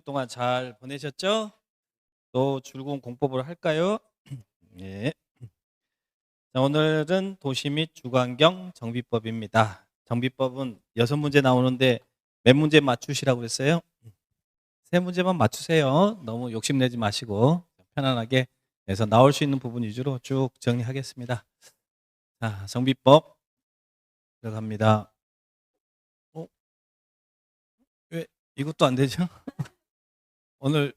동안 잘 보내셨죠? 또 즐거운 공법을 할까요? 네. 자, 오늘은 도시 및 주거환경 정비법입니다. 정비법은 6문제 나오는데 몇 문제 맞추시라고 그랬어요? 3문제만 맞추세요. 너무 욕심내지 마시고 편안하게 해서 나올 수 있는 부분 위주로 쭉 정리하겠습니다. 자, 정비법 들어갑니다. 왜 이것도 안 되죠? 오늘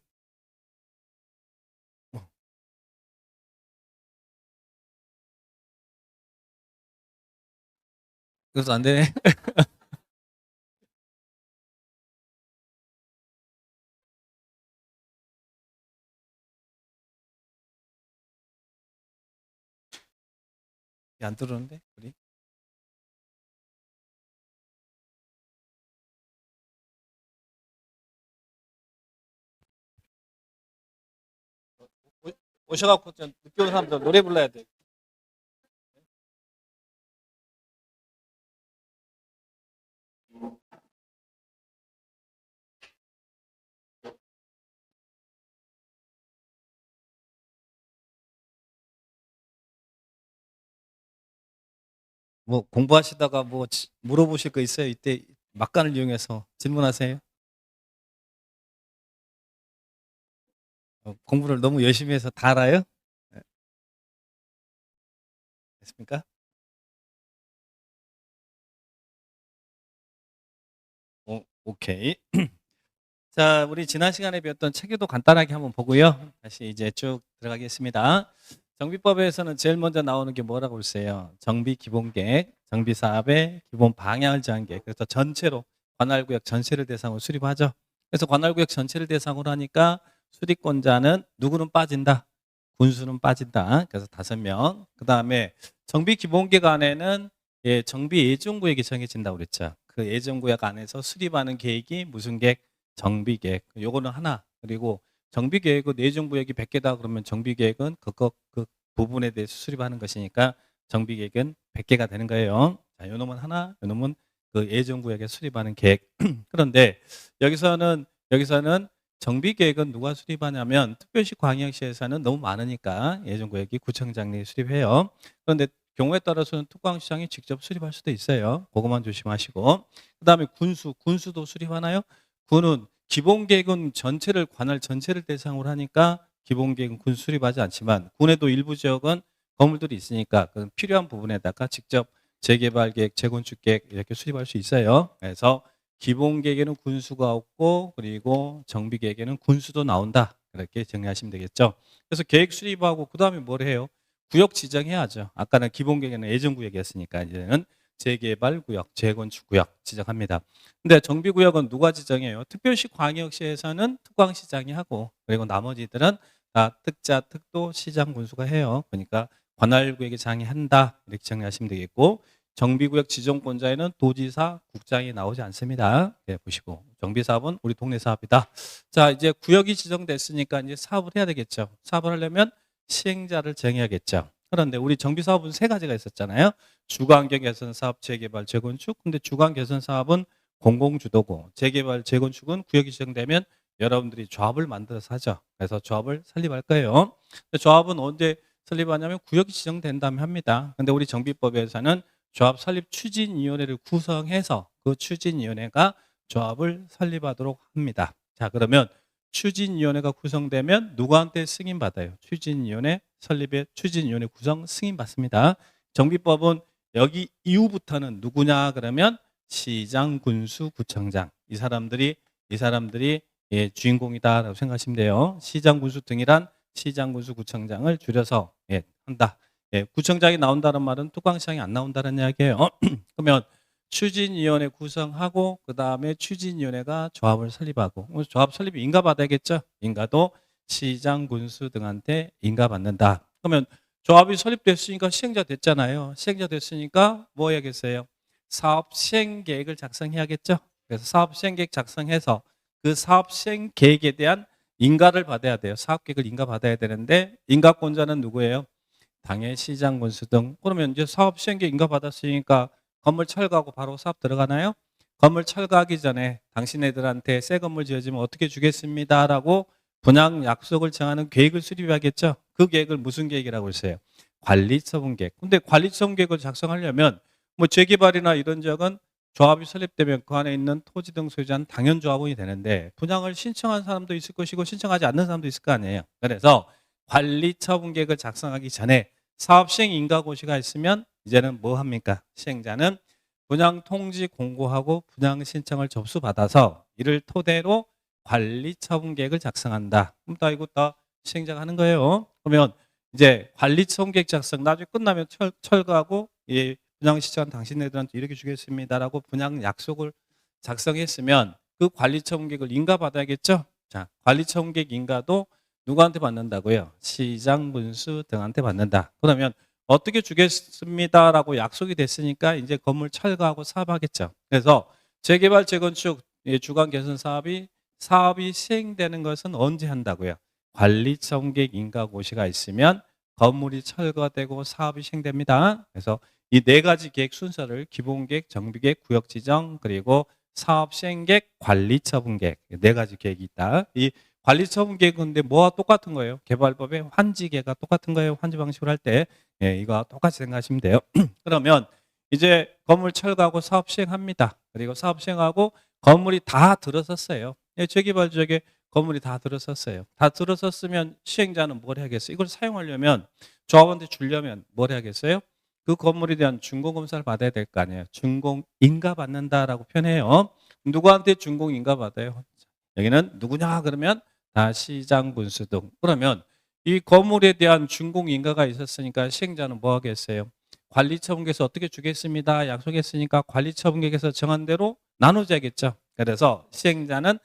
이것도 안 되네. 안 들어오는데 우리? 오셔갖고 좀 늦게 온 사람들 노래 불러야 돼. 뭐 공부하시다가 뭐 물어보실 거 있어요? 이때 막간을 이용해서 질문하세요. 공부를 너무 열심히 해서 다 알아요? 네, 됐습니까? 오케이. 자, 우리 지난 시간에 배웠던 체계도 간단하게 한번 보고요. 다시 이제 쭉 들어가겠습니다. 정비법에서는 제일 먼저 나오는 게 뭐라고 했어요? 정비 기본계획, 정비 사업의 기본 방향을 정한 계획. 그래서 전체로 관할구역 전체를 대상으로 수립하죠. 그래서 관할구역 전체를 대상으로 하니까 수리권자는 누구는 빠진다? 군수는 빠진다. 그래서 5명. 그 다음에 정비 기본계획 안에는 정비 예정구역이 정해진다고 그랬죠. 그 예정구역 안에서 수립하는 계획이 무슨 계획? 정비계획. 요거는 하나. 그리고 정비계획은 예정구역이 100개다 그러면 정비계획은 그 부분에 대해서 수립하는 것이니까 정비계획은 100개가 되는 거예요. 자, 요 놈은 하나, 요 놈은 그 예정구역에 수립하는 계획. 그런데 여기서는 정비계획은 누가 수립하냐면 특별시 광역시에서는 너무 많으니까 예정구역이 구청장이 수립해요. 그런데 경우에 따라서는 특광시장이 직접 수립할 수도 있어요. 그것만 조심하시고. 그 다음에 군수도 수립하나요? 군은 기본계획은 전체를 관할 전체를 대상으로 하니까 기본계획은 군 수립하지 않지만 군에도 일부 지역은 건물들이 있으니까 그 필요한 부분에다가 직접 재개발계획, 재건축계획 이렇게 수립할 수 있어요. 그래서 기본계획에는 군수가 없고 그리고 정비계획에는 군수도 나온다. 이렇게 정리하시면 되겠죠. 그래서 계획 수립하고 그 다음에 뭘 해요? 구역 지정해야죠. 아까는 기본계획에는 예정구역이었으니까 이제는 재개발구역, 재건축구역 지정합니다. 근데 정비구역은 누가 지정해요? 특별시 광역시에서는 특광시장이 하고 그리고 나머지들은 다 특자, 특도, 시장 군수가 해요. 그러니까 관할구역에 장애한다 이렇게 정리하시면 되겠고 정비구역 지정권자에는 도지사, 국장이 나오지 않습니다. 네, 보시고 정비사업은 우리 동네 사업이다. 자, 이제 구역이 지정됐으니까 이제 사업을 해야 되겠죠. 사업을 하려면 시행자를 정해야겠죠. 그런데 우리 정비사업은 3가지가 있었잖아요. 주거환경 개선 사업, 재개발, 재건축. 근데 주거환경 개선 사업은 공공주도고 재개발, 재건축은 구역이 지정되면 여러분들이 조합을 만들어서 하죠. 그래서 조합을 설립할 거예요. 조합은 언제 설립하냐면 구역이 지정된다면 합니다. 근데 우리 정비법에서는 조합 설립 추진위원회를 구성해서 그 추진위원회가 조합을 설립하도록 합니다. 자, 그러면 추진위원회가 구성되면 누구한테 승인받아요? 추진위원회 설립의 추진위원회 구성 승인받습니다. 정비법은 여기 이후부터는 누구냐 그러면 시장, 군수, 구청장 이 사람들이 주인공이다라고 생각하시면 돼요. 시장, 군수 등이란 시장, 군수, 구청장을 줄여서 한다. 구청장이 나온다는 말은 특광시장이 안 나온다는 이야기예요. 그러면 추진위원회 구성하고 그 다음에 추진위원회가 조합을 설립하고 조합 설립이 인가받아야겠죠. 인가도 시장, 군수 등한테 인가받는다. 그러면 조합이 설립됐으니까 시행자 됐잖아요. 시행자 됐으니까 뭐 해야겠어요? 사업 시행 계획을 작성해야겠죠. 그래서 사업 시행 계획 작성해서 그 사업 시행 계획에 대한 인가를 받아야 돼요. 사업 계획을 인가받아야 되는데 인가권자는 누구예요? 당해, 시장, 군수 등. 그러면 이제 사업 시행 계획 인가받았으니까 건물 철거하고 바로 사업 들어가나요? 건물 철거하기 전에 당신네들한테 새 건물 지어지면 어떻게 주겠습니다라고 분양 약속을 정하는 계획을 수립하겠죠. 그 계획을 무슨 계획이라고 했어요? 관리처분 계획. 근데 관리처분 계획을 작성하려면 뭐 재개발이나 이런 지역은 조합이 설립되면 그 안에 있는 토지 등 소유자는 당연 조합원이 되는데 분양을 신청한 사람도 있을 것이고 신청하지 않는 사람도 있을 거 아니에요. 그래서 관리처분 계획을 작성하기 전에 사업 시행 인가고시가 있으면 이제는 뭐 합니까? 시행자는 분양 통지 공고하고 분양 신청을 접수받아서 이를 토대로 관리처분 계획을 작성한다. 그럼 다 이거 다 시행자가 하는 거예요. 그러면 이제 관리처분 계획 작성 나중에 끝나면 철거하고 이 분양 신청한 당신네들한테 이렇게 주겠습니다라고 분양 약속을 작성했으면 그 관리처분 계획을 인가받아야겠죠. 자, 관리처분 계획 인가도 누구한테 받는다고요? 시장 분수 등한테 받는다. 그러면 어떻게 주겠습니다라고 약속이 됐으니까 이제 건물 철거하고 사업하겠죠. 그래서 재개발 재건축 주간 개선 사업이 시행되는 것은 언제 한다고요? 관리처분 계획 인가고시가 있으면 건물이 철거되고 사업이 시행됩니다. 그래서 이 네 가지 계획 순서를 기본계획, 정비계획, 구역지정, 그리고 사업 시행계획, 관리처분계획 네 가지 계획이 있다. 이 관리처분 계획은 근데 뭐와 똑같은 거예요? 개발법의 환지계가 똑같은 거예요. 환지 방식으로 할 때 이거 똑같이 생각하시면 돼요. 그러면 이제 건물 철거하고 사업 시행합니다. 그리고 사업 시행하고 건물이 다 들어섰어요. 재개발 지역에 건물이 다 들어섰어요. 다 들어섰으면 시행자는 뭘 해야겠어요? 이걸 사용하려면 조합원한테 주려면 뭘 해야겠어요? 그 건물에 대한 준공검사를 받아야 될 거 아니에요. 준공인가 받는다라고 표현해요. 누구한테 준공인가 받아요? 여기는 누구냐 그러면 다 시장 분수 등. 그러면 이 건물에 대한 준공인가가 있었으니까 시행자는 뭐 하겠어요? 관리처분계에서 어떻게 주겠습니다. 약속했으니까 관리처분계에서 정한 대로 나눠줘야겠죠. 그래서 시행자는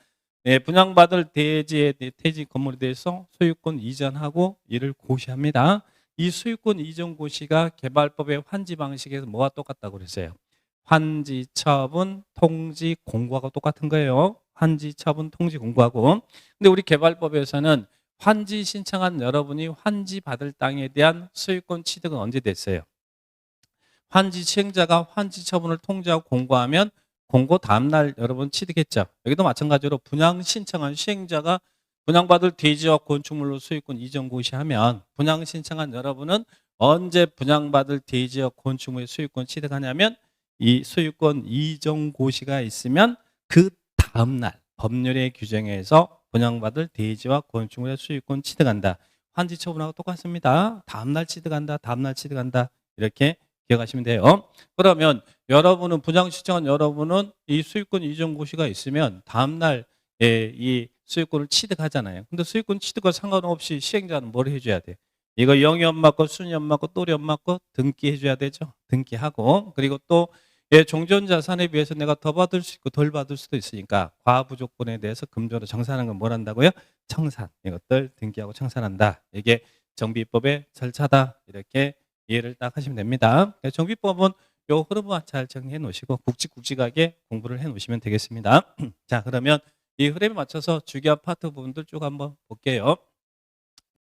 분양받을 대지 건물에 대해서 소유권 이전하고 이를 고시합니다. 이 소유권 이전 고시가 개발법의 환지 방식에서 뭐가 똑같다고 그랬어요? 환지 처분, 통지 공고하고 똑같은 거예요. 환지 처분, 통지 공고하고. 근데 우리 개발법에서는 환지 신청한 여러분이 환지 받을 땅에 대한 소유권 취득은 언제 됐어요? 환지 시행자가 환지 처분을 통지하고 공고하면 공고 다음날 여러분 취득했죠. 여기도 마찬가지로 분양 신청한 시행자가 분양받을 대지와 건축물로 소유권 이전 고시하면 분양 신청한 여러분은 언제 분양받을 대지와 건축물의 소유권 취득하냐면 이 소유권 이전 고시가 있으면 그 다음날 법률의 규정에서 분양받을 대지와 건축물의 소유권 취득한다. 환지 처분하고 똑같습니다. 다음날 취득한다. 다음날 취득한다. 이렇게 기억하시면 돼요. 그러면 여러분은 분양 신청한 여러분은 이 소유권 이전 고시가 있으면 다음날 이 소유권을 취득하잖아요. 근데 소유권 취득과 상관없이 시행자는 뭘 해줘야 돼? 이거 영희 엄마 거, 순이 엄마 거, 또리 엄마 거 등기해줘야 되죠. 등기하고 그리고 또 종전 자산에 비해서 내가 더 받을 수 있고 덜 받을 수도 있으니까 과부 조건에 대해서 금전으로 정산하는 건 뭘 한다고요? 청산. 이것들 등기하고 청산한다. 이게 정비법의 절차다. 이렇게 이해를 딱 하시면 됩니다. 정비법은 요 흐름만 잘 정리해 놓으시고 굵직굵직하게 공부를 해 놓으시면 되겠습니다. 자, 그러면 이 흐름에 맞춰서 주기 아파트 부분들 쭉 한번 볼게요.